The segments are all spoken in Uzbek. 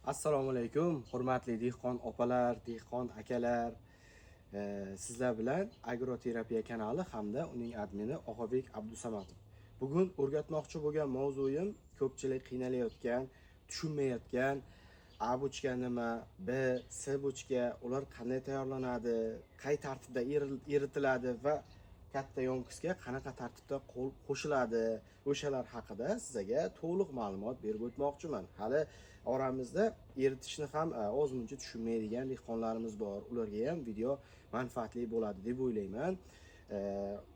Assalomu alaykum, hurmatli dehqon opalar, dehqon akalar. Sizlar bilan Agroterapiya kanali hamda uning admini Og'abek Abdusamatov. Bugun o'rgatmoqchi bo'lgan mavzuyim ko'pchilik qiynalayotgan, tushunmayotgan A bochka nima, B, S bochka, ular qanday tayyorlanadi, qay tartibda eritiladi va katta yonkisga qanaqa tartibda qo'shiladi, o'shalar haqida sizlarga to'liq ma'lumot berib o'tmoqchiman. Hali oramizda eritishni ham ozmuncha tushunmaydigan dehqonlarimiz bor. Ularga ham video manfaatli bo'ladi deb o'ylayman.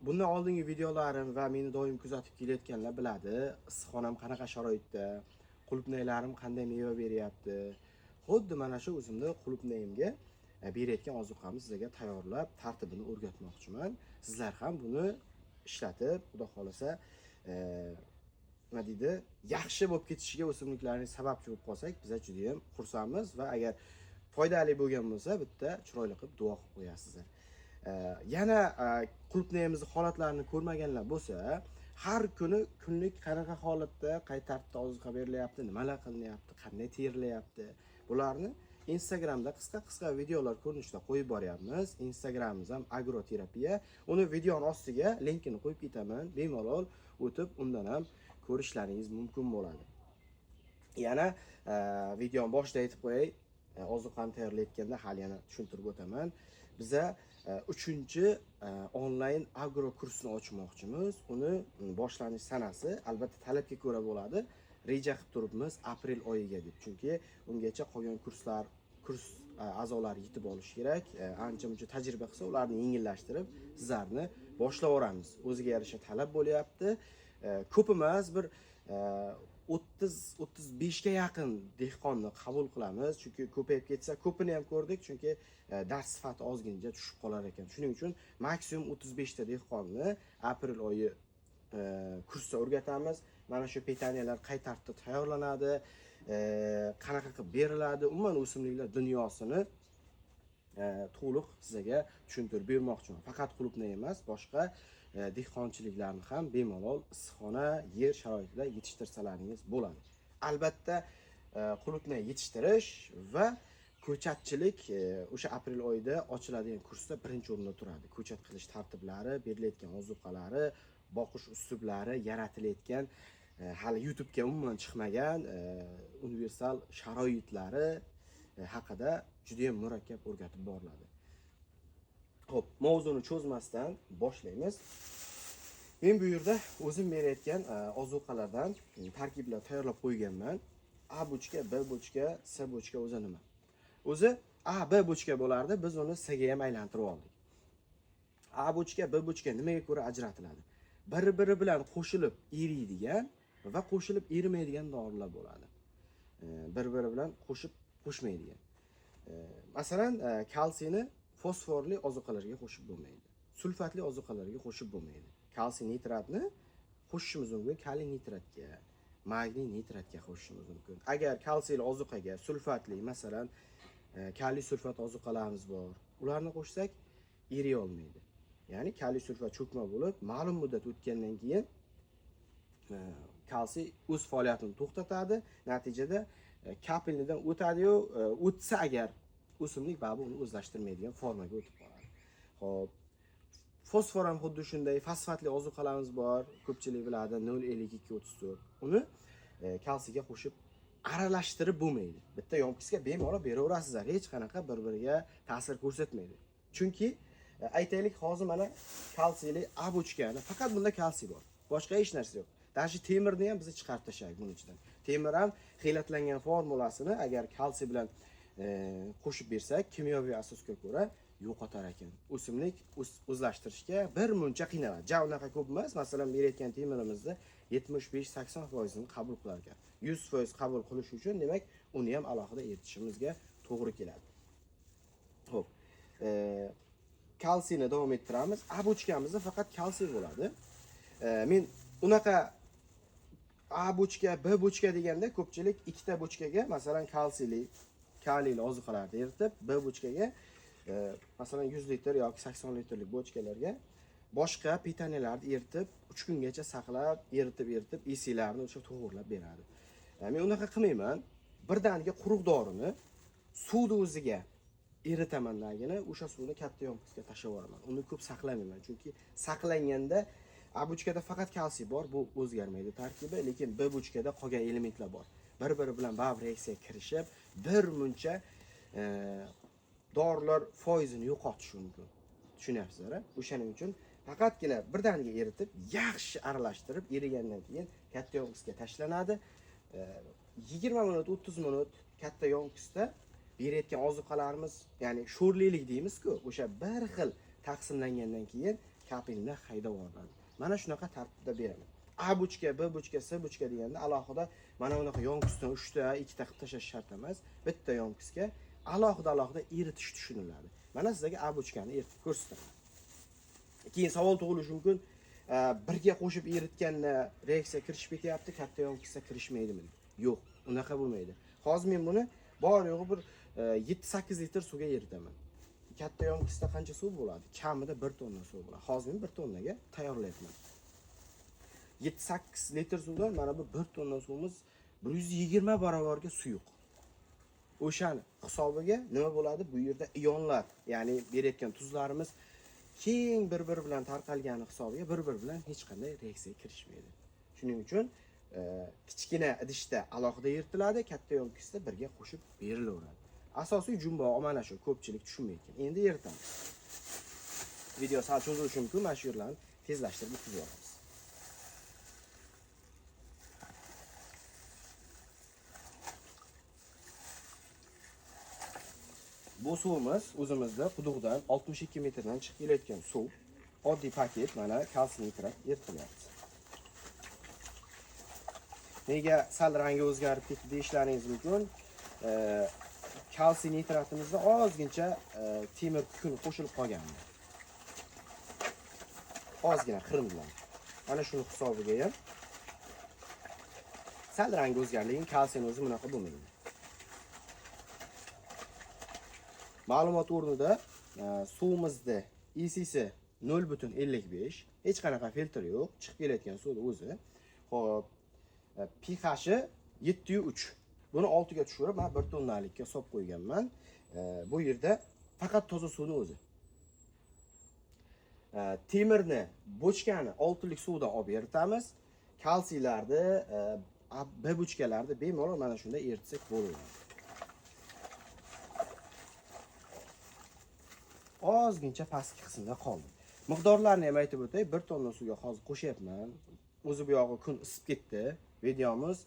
Bundan oldingi videolarim va meni doim kuzatib kelayotganlar biladi. Issiqxonam qanaqa sharoitda, qulupnaylarim qanday meva beryapti. Xuddi mana shu o'zimni qulupnayimga berayotgan ozuqamni sizlarga tayyorlab, tartibini o'rgatmoqchiman. Sizlar ham buni ishlatib, xudo xolasa, nima deydi, yaxshi bo'lib ketishiga o'simliklarning sababchi bo'lib qolsak, biz juda ham xursandmiz va agar foydali bo'lgan bo'lsa, bitta chiroyli qilib duo qilib qo'yasizlar. Yana qulupnayimizni holatlarini ko'rmaganlar bo'lsa, har kuni kunlik qanaqa holatda, qay tartibda ozuqa berilyapti, nimalar qilinyapti, qanday terilyapti, bularni Instagramda qisqa videolar ko'rinishida qo'yib boryapmiz. Instagramimiz ham Agroterapiya. Uni videoning ostiga linkini qo'yib ketaman. Bemalol o'tib, undan ham ko'rishlaringiz mumkin bo'ladi. Yana videoning boshida aytib qo'yay, ozuqani tayyorlayotganda hali yana tushuntirib o'taman. Biza 3-chi onlayn agro kursini ochmoqchimiz. Uni boshlanish sanasi albatta talabga ko'ra bo'ladi. Reja qilib turibmiz aprel oyiga deb. Chunki ungacha qolgan kurs a'zolari yetib olish kerak. Ancha-muncha tajriba qilsa, ularni yengillashtirib, sizlarni boshlab o'ramiz. O'ziga yarasha talab bo'lyapti. Ko'p emas, bir 30-35 ga yaqin dehqonni qabul qilamiz. Chunki ko'payib ketsa, ko'pini ham ko'rdik, chunki dars sifati ozgincha tushib qolar ekan. Shuning uchun maksimum 35 ta dehqonni aprel oyi kursda o'rgatamiz. Mana shu petaniyalar qay tartibda tayyorlanadi, qanaqa qilib beriladi, umuman o'simliklar dunyosini to'liq sizlarga tushuntirib bermoqchiman. Faqat qulupnay emas, boshqa dehqonchiliklarni ham bemalol issiqxona, yer sharoitida yetishtirirsalaringiz bo'ladi. Albatta, qulupnay yetishtirish va ko'chatchilik o'sha aprel oyida ochiladigan kursda birinchi o'rinda turadi. Ko'chat qilish tartiblari, berilayotgan ozuqalari, boqish uslublari, yaratilayotgan hali YouTube'ga umuman chiqmagan universal sharoitlari haqida juda ham murakkab o'rgatib boriladi. Xo'p, mavzuni cho'zmasdan boshlaymiz. Men bu yerda o'zim berayotgan ozuqalardan tarkiblar tayyorlab qo'yganman. A bochka, B bochka, S bochka o'zi nima? O'zi A, B bochka bo'lardi, biz uni S ga ham aylantirib oldik. A bochka, B bochka nimaga ko'ra ajratiladi? Bir-biri bilan qo'shilib eriydigan va qo'shilib erimaydigan dorilar bo'ladi. Bir-biri bilan qo'shmaydigan. Masalan, kalsiyni fosforli ozuqalarga qo'shib bo'lmaydi. Sulfatli ozuqalarga qo'shib bo'lmaydi. Kalsiy nitratni qo'shishimiz mumkin kaliy nitratga, magniy nitratga qo'shishimiz mumkin. Agar kalsiyli ozuqaga sulfatli, masalan, kaliy sulfat ozuqalarimiz bor. Ularni qo'shsak, eriy olmaydi. Ya'ni kaliy sulfat cho'kma bo'lib, ma'lum muddat o'tgandan keyin kalsiy o'z faoliyatini to'xtatadi. Natijada kapelnidan o'tadi-yu, o'tsa agar o'simlik baribir uni o'zlashtirmaydigan formaga o'tib qoladi. Xo'p, fosfor ham xuddi shunday fosfatli ozuqalarimiz bor, ko'pchilik biladi 0,52-34. Uni kalsiyga qo'shib aralashtirib bo'lmaydi. Bitta yompkisga bemalol beraverasizlar, hech qanaqa bir-biriga ta'sir ko'rsatmaydi. Chunki aytaylik, hozir mana kalsiyli A bochkani, faqat bunda kalsiy bor. Boshqa hech narsa yo'q. Dashi temirni ham biz chiqarib tashlaylik buning ichidan. Temir ham xiylatlangan formulasini agar kalsiy bilan qo'shib bersak, kimyoviy asosga ko'ra yo'qotar ekan. O'simlik o'zlashtirishga bir muncha qiynaladi. Ja unaqa ko'p emas. Masalan, berayotgan temirimizni 75-80% ni qabul qilar ekan. 100% qabul qilish uchun, demak, uni ham alohida eritishimizga to'g'ri keladi. Xo'p. Kalsiyni davom ettiramiz. A bochkamizda faqat kalsiy bo'ladi. Men unaqa A bochka, B bochka deganda ko'pchilik ikkita bochkaga, masalan, kaliyli ozuqalarni eritib, B bochkaga masalan 100 litr yoki 80 litrlik bochkalarga boshqa petaniyalarni eritib, 3 kungacha saqlab, eritib, esiklarni o'sha to'g'irlab beradi. Men unaqa qilmayman. birdaniga quruq dorini suvni o'ziga eritamandagina o'sha suvni katta yompusga tashlab yuboraman. Uni ko'p saqlamayman, chunki saqlanganda A buchkada faqat kalsiy bor, bu o'zgarmaydi tarkibi, lekin B buchkada qolgan elementlar bor. Bir-biri bilan baribir reaksiyaga kirishib, bir muncha dorilar foizini yo'qotishi mumkin. Tushunyapsizlar? O'shaning uchun faqatgina birdaniga eritib, yaxshi aralashtirib, erigandan keyin katta yompusga tashlanadi. 20 minut, 30 minut katta yompusda berayotgan ozuqalarimiz, ya'ni sho'rlilik deymiz-ku, o'sha bir xil taqsimlangandan keyin kapelni haydab yuboradi. Mana shunaqa tartibda beraman. A buchka, B buchka, C buchka deganda alohida mana bunaqa yonkusdan 3 ta, 2 ta qilib tashlash shart emas. Bitta yonkusga alohida eritish tushuniladi. Mana sizlarga A buchkani eritib ko'rsataman. Keyin savol tug'ilishi mumkin, birga qo'shib eritganda reaksiya kirishib ketyapti, katta yonkusga kirishmaydimi? Yo'q, unaqa bo'lmaydi. Hozir men buni bor yo'g'i bir 7-8 litr suvga eritaman. Katta yonkusda qancha suv bo'ladi? Kamida 1 tonna suv bo'ladi. Hozir men 1 tonnaga tayyorlayapman. 7-8 litr suvdan mana bu 1 tonna suvimiz 120 barobarga suyuq. O'shani hisobiga nima bo'ladi? Bu yerda ionlar, ya'ni berayotgan tuzlarimiz keng bir-biri bilan tarqalgani hisobiga bir-biri bilan hech qanday reaksiyaga kirishmaydi. Shuning uchun kichkina idishda alohida eritiladi, katta yonkusda birga qo'shib berilaveradi. Asosiy jumbog'i mana shu, ko'pchilik tushunmaydi. Endi eritamiz. Video sal cho'zilishi mumkin, mana shu yerlarni tezlashtirib bitkazib yuboramiz. Bu suvimiz o'zimizda quduqdan 62 metrdan chiqib kelayotgan suv. Oddiy paket, mana kalsiy nitrat eritilyapti. Nega sal rangi o'zgarib ketdi deyishlaringiz mumkin. Kalsiy nitratimizda ozgincha temir kukun qo'shilib qolgandi. Ozgina qirilgan. Mana shuni hisobiga ham sal rangi o'zgardi, lekin kalsiy o'zi bunaqa bo'lmaydi. Ma'lumot o'rnida suvimizda EC'si 0.55, hech qanaqa filtr yo'q, chiqib kelayotgan suvning o'zi. Xo'p, pH'i 7.3. Buni 6 ga tushirib, men 1 tonnalikka solib qo'yganman. Bu yerda faqat toza suvning o'zi. Temirni, bochkani 6 lik suvda olib eritamiz. Kalsiylarni, B bochkalarni bemalol mana shunda eritsak bo'laveradi. Ozgincha pastki qismda qoldi. Miqdorlarni ham aytib o'tay, 1 tonna suvga hozir qo'shyapman. O'zi bu yog'i kun isib ketdi. Videomiz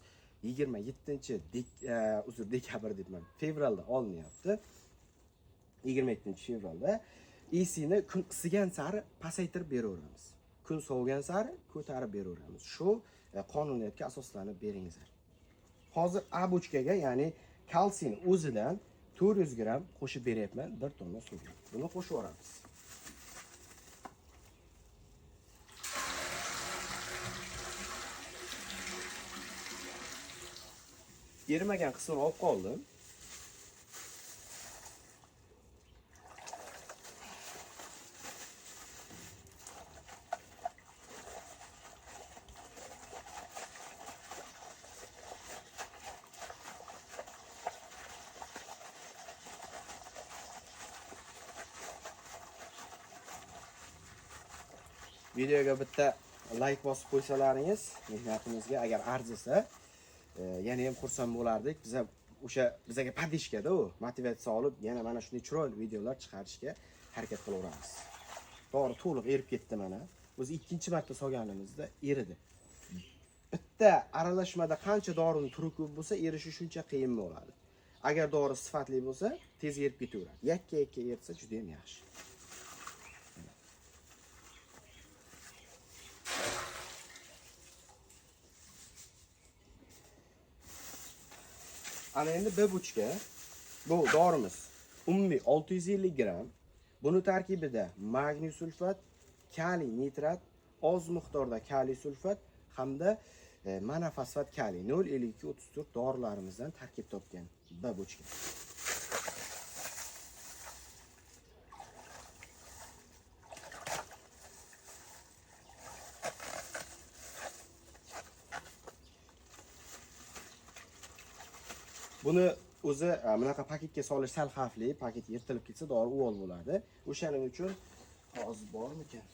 27-dekabr debman. Fevralda olinyapti. 27-fevralda EC'ni kun isigan sari pasaytirib beraveramiz. Kun sovigan sari ko'tarib beraveramiz. Shu qonuniyatga asoslanib beringizlar. Hozir A bochkaga, ya'ni kalsiyni o'zidan 400 gram qo'shib beryapman 1 tonna suvga. Buni qo'shib yuboramiz. Erimagan qismini olib qoldim. Videoga bitta like bosib qo'ysalaringiz, mehnatimizga agar arzisa, yana ham xursand bo'lardik. Bizga podishkada u motivatsiya olib, yana mana shunday chiroyli videolar chiqarishga harakat qilaveramiz. To'g'ri, to'liq erib ketdi mana. O'zi ikkinchi marta solganimizda eridi. Bitta aralashmada qancha dorining turi ko'p bo'lsa, erishi shuncha qiyin bo'ladi. Agar dori sifatli bo'lsa, tez erib ketaveradi. Yakka-yakka eritsa juda ham yaxshi. Ana endi B bochka. Bu dorimiz umumiy 650 gram. Buni tarkibida magniy sulfat, kaliy nitrat, oz miqdorda kaliy sulfat hamda monofosfat kaliy 0,52-34 dorilarimizdan tarkib topgan B bochka. Buni o'zi bunaqa paketga solish sal xavfli. Paket yirtilib ketsa dori uvol bo'ladi. O'shaning uchun hozir bormikan?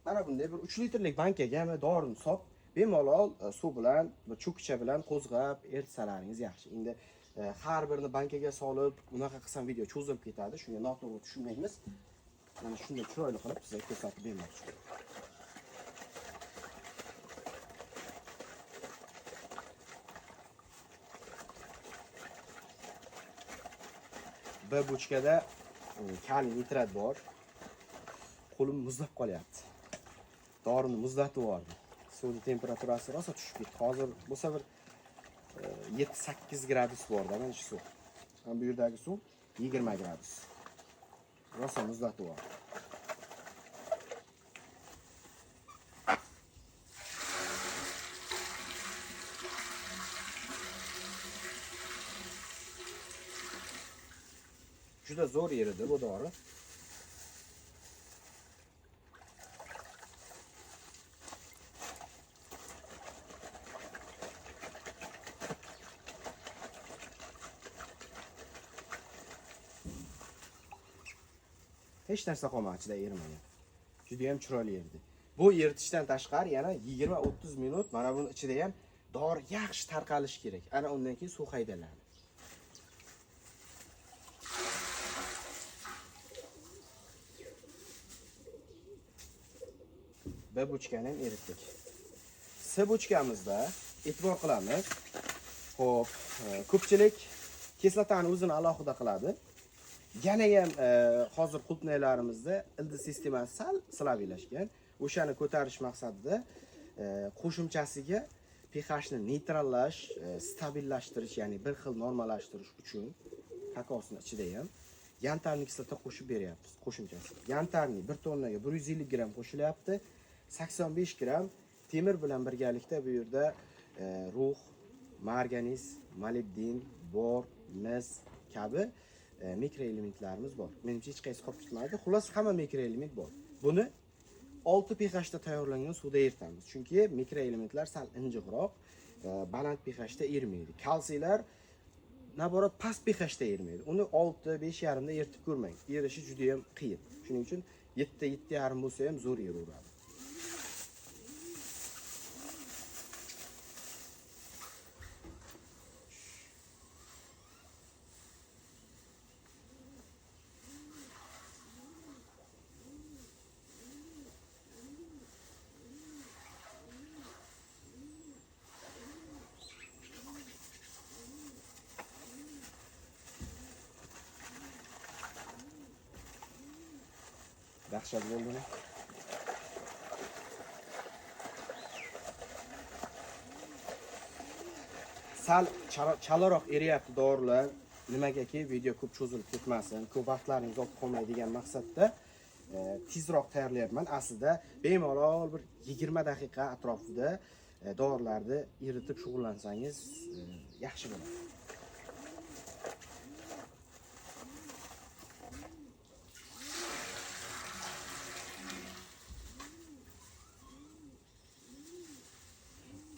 Mana bunday bir 3 litrlik bankaga dorini solib, bemalol suv bilan, bir cho'kcha bilan qo'zg'ab eritsangiz yaxshi. Endi har birini bankaga solib, bunaqa qilsam video cho'zilib ketadi. Shunga noto'g'ri tushunmaymiz. Mana shunday chiroyli qilib sizga ko'rsatib bermoqchiman. Bir bochkada kaliy nitrat bor. Qo'lim muzlab qolyapti. Dorini muzlatib yubordim. Suvning temperaturasi rosa tushib ketdi. Hozir bo'lsa bir 7-8 gradus borda mana shu suv. Ham bu yerdagi suv 20 gradus. Rosa muzlatib yubordim. Juda zo'r eridi bu dori. Hech narsa qolmadi ichida erimagan. Juda ham chiroyli erdi. Bu eritishdan tashqari yana 20-30 minut mana buni ichida ham dori yaxshi tarqalishi kerak. Ana undan keyin suv haydaladi. Bir bochkani ham eritdik. C bochkamizda e'tibor qilamiz. Xo'p, ko'pchilik kislotani o'zini alohida qiladi. Yana ham hozir qulpnaylarimizda ildiz sistemasi sal silavilashgan. O'shani ko'tarish maqsadida qo'shimchasiga pH ni neytrallash, stabillashtirish, ya'ni bir xil normalashtirish uchun kakosini ichida ham yantarni kislota qo'shib beryapmiz qo'shimchasi. Yantarni 1 tonnaga 150 gram qo'shilyapti. 85 gram temir bilan birgalikda bu yerda rux, marganiz, molibden, bor, mis kabi mikroelementlarimiz bor. Menimcha hech qaysi qolib ketmaydi. Xullas hamma mikroelement bor. Buni 6 pH da tayyorlangan suvda eritamiz. Chunki mikroelementlar sal injiqroq, baland pH da erimaydi. Kalsiylar naborat past pH da erimaydi. Uni 6-5,5 da eritib ko'rmang. Erishi juda ham qiyin. Shuning uchun 7-7,5 bo'lsa ham zo'r eraveradi. Dahshat bo'ldimi? Sal chalaroq eriyapti dorilar. Nimagaki video ko'p cho'zilib ketmasin, ko'p vaqtlaringiz olib qolmaydi degan maqsadda tezroq tayyorlayapman. Aslida bemalol bir 20 daqiqa atrofida dorilarni eritib shug'ullansangiz yaxshi bo'ladi.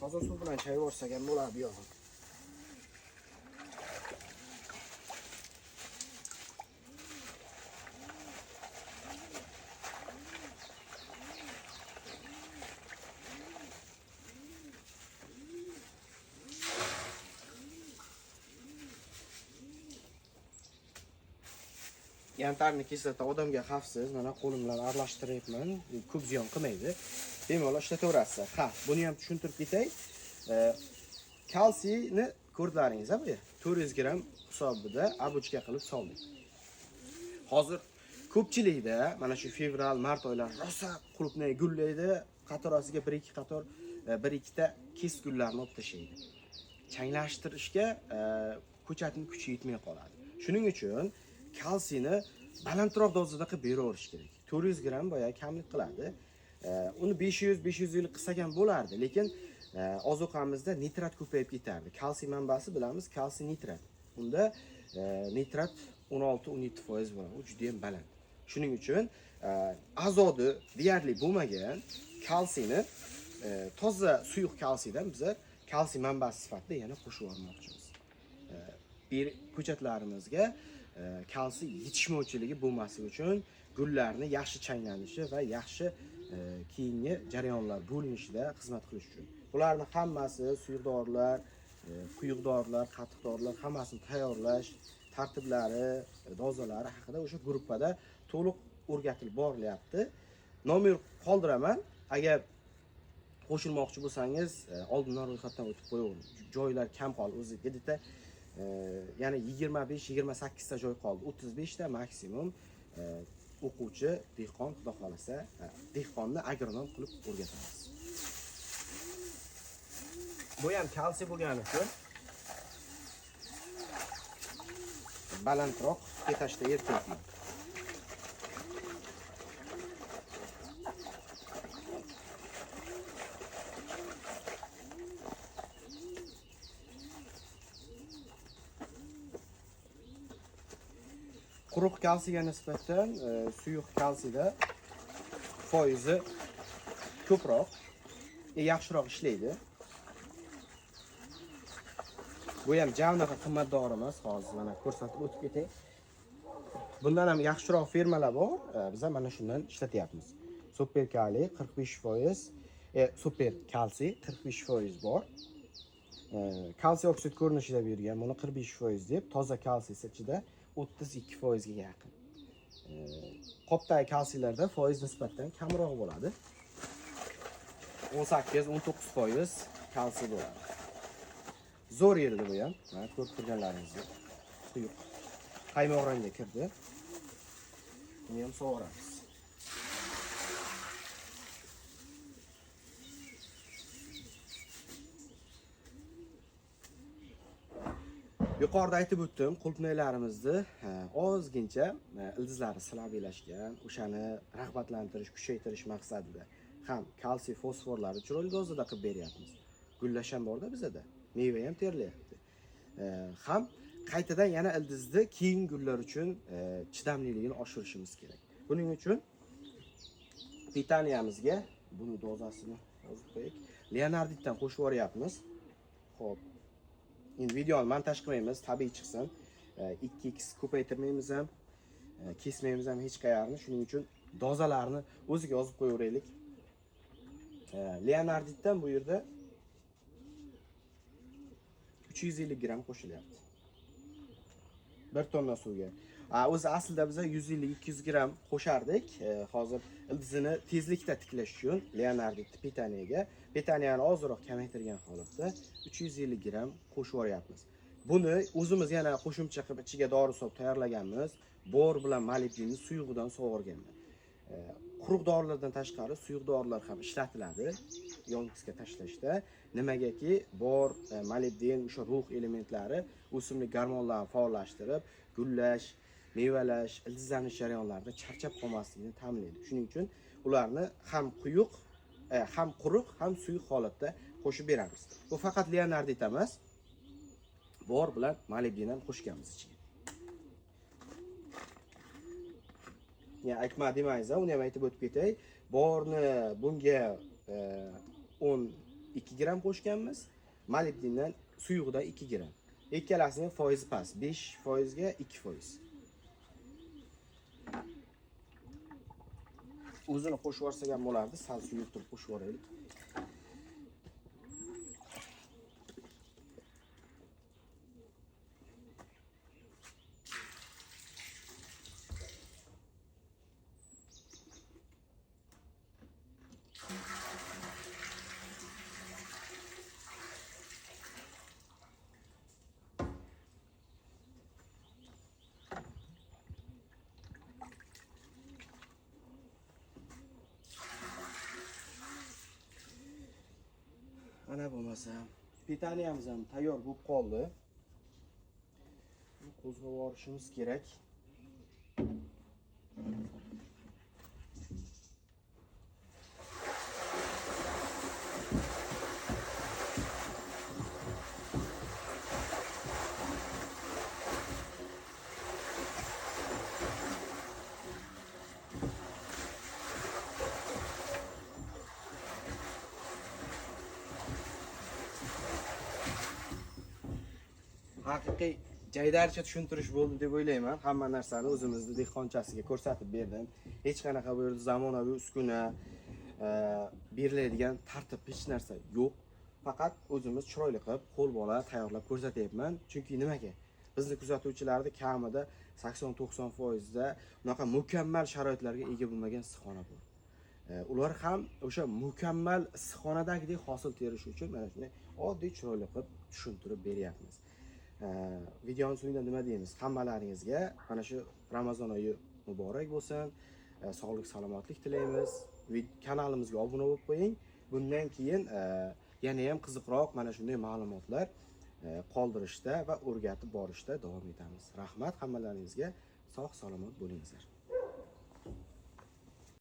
Toza suv bilan chayvorsak ham bo'ladi bu yog'i. Yantarni kislota odamga xavfsiz. Mana qo'lim bilan aralashtiryapman. Ko'p ziyon qilmaydi. Bemalol ishlataverasiz. Ha, buni ham tushuntirib ketay. Kalsiyni ko'rdlaringiz bu 400 gram hisobida abochka qilib soldik. Hozir ko'pchilikda mana shu fevral, mart oylari rosa qulupnay gullaydi, qatorasiga 1-2 qator 1-2 ta kes gullarni olib tashlaydi. Changlashtirishga ko'chatning kuchi yetmay qoladi. Shuning uchun kalsiyni balandroq dozada qilib beraverish kerak. 400 gram boya kamlik qiladi. Uni 500-550 qilsak ham bo'lardi, lekin ozuqamizda nitrat ko'payib ketardi. Kalsiy manbasi bilamiz, kalsiy nitrat. Unda nitrat 16-17% bo'ladi. U juda ham baland. Shuning uchun azodi deyarli bo'lmagan kalsiyni toza suyuq kalsiydan biz kalsiy manbasi sifatida yana qo'shib yubormoqchimiz. Bir ko'chatlarimizga kalsiy yetishmovchiligi bo'lmasligi uchun gullarni yaxshi changlanishi va yaxshi keyingi jarayonlar bo'linishida xizmat qilish uchun. Bularning hammasi suyuq dorilar, quyuq dorilar, qattiq dorilar hammasini tayyorlash tartiblari, dozalari haqida o'sha gruppada to'liq o'rgatilib borilyapti. Nomer qoldiraman. Agar qo'shilmoqchi bo'lsangiz, oldindan ro'yxatdan o'tib qo'yavering. Joylar kam qoldi. O'zi gedita ya'ni 25-28 ta joy qoldi. 35 ta maksimum o'quvchi, dehqon, xudo xolasa, dehqonni agronom qilib o'rgatamiz. Bu ham kalsiy bo'lgani uchun balandroq etashda erkakman. Quruq kalsiyga nisbatan suyuq kalsiyda foizi ko'proq, yaxshiroq ishlaydi. Bu ham javnaqa qimmat dori emas, hozir mana ko'rsatib o'tib ketay. Bundan ham yaxshiroq firmalar bor, biz mana shundan ishlatyapmiz. Super kaliy 45%, super kalsiy 45% bor. Kalsiy oksid ko'rinishida bergan, buni 45% deb, toza kalsiy ichida 32% ga yaqin. Qopdagi kalsiylarda foiz nisbatan kamroq bo'ladi. 18-19% kalsiy bo'ladi. Zo'r yerda bu ham. Mana ko'rib turganlaringizdek. Quyuq qaymoq rangga kirdi. Buni ham sovuramiz. Yuqorida aytib o'tdim, qulupnaylarimizni ozgincha ildizlari silabilashgan, o'shani rag'batlantirish, kuchaytirish maqsadida ham kalsiy fosforlarni chiroyli dozada qilib beryapmiz. Gullash ham borda bizada, meva ham terilyapti. Ham qaytadan yana ildizni keyingi gullar uchun chidamliligini oshirishimiz kerak. Buning uchun pitaniyamizga buni dozasini yozib qo'ydik. Leonarditdan qo'shib yuboryapmiz. Xo'p. Endi videoni montaj qilmaymiz, tabiiy chiqsin. 2x ko'paytirmaymiz ham, kesmaymiz ham hech qayerni. Shuning uchun dozalarni o'ziga yozib qo'yaveraylik. Leonarditdan bu yerda 350 gram qo'shilyapti. 1 tonna suvga. O'zi aslida biz 150-200 gram qo'shardik. Hozir ildizini tezlikda tiklash uchun Leonardit pitaniyani ozroq kamaytirgan holatda 350 gram qo'shib yuboryapmiz. Buni o'zimiz yana qo'shimcha qilib ichiga dori solib tayyorlaganmiz. Bor bilan molibdenni suyug'idan sovurganman. Quruq dorilardan tashqari suyuq dorilar ham ishlatiladi yonkisga tashlashda. Nimagaki bor molibden o'sha ruh elementlari o'simlik gormonlarini faollashtirib, gullash, mevalash, ildizlanish jarayonlarida charchab qolmasligini ta'minlaydi. Shuning uchun ularni ham quyuq, ham quruq, ham suyuq holatda qo'shib beramiz. Bu faqat Leonardit emas, bor bilan molibden ham qo'shganmiz ichiga. Ya aytma demaysiz, uni ham aytib o'tib ketay. Borni bunga 12 gram qo'shganmiz, molibdendan suyug'ida 2 gram. Ikkalasining foizi past, 5% ga 2%. O'zini qo'shib yuborsak ham bo'lardi, sal suyuqtirib qo'shib yuboraylik. Ana bo'lmasa, pitaniyamiz ham tayyor bo'lib qoldi. Qo'zg'ab yuborishimiz kerak. haqiqiy jaydaricha tushuntirish bo'ldi deb o'ylayman. Hamma narsani o'zimizni dehqonchasiga ko'rsatib berdim. Hech qanaqa bu yerda zamonaviy uskuna, beriladigan tartib hech narsa yo'q. Faqat o'zimiz chiroyli qilib, qo'l bola tayyorlab ko'rsatyapman. Chunki nimaga? Bizni kuzatuvchilarda kamida 80-90% da unaqa mukammal sharoitlarga ega bo'lmagan issiqxona bor. Ular ham o'sha mukammal issiqxonadagidek hosil terish uchun mana shunday oddiy chiroyli qilib tushuntirib beryapmiz. Videoning so'ngida nima deymiz? Hammalaringizga mana shu Ramazon oyi muborak bo'lsin. Sog'lik, salomatlik tilaymiz. Kanalimizga obuna bo'lib qo'ying. Bundan keyin yana ham qiziqroq mana shunday ma'lumotlar qoldirishda va o'rgatib borishda davom etamiz. Rahmat hammalaringizga. Sog' salomat bo'lingizlar.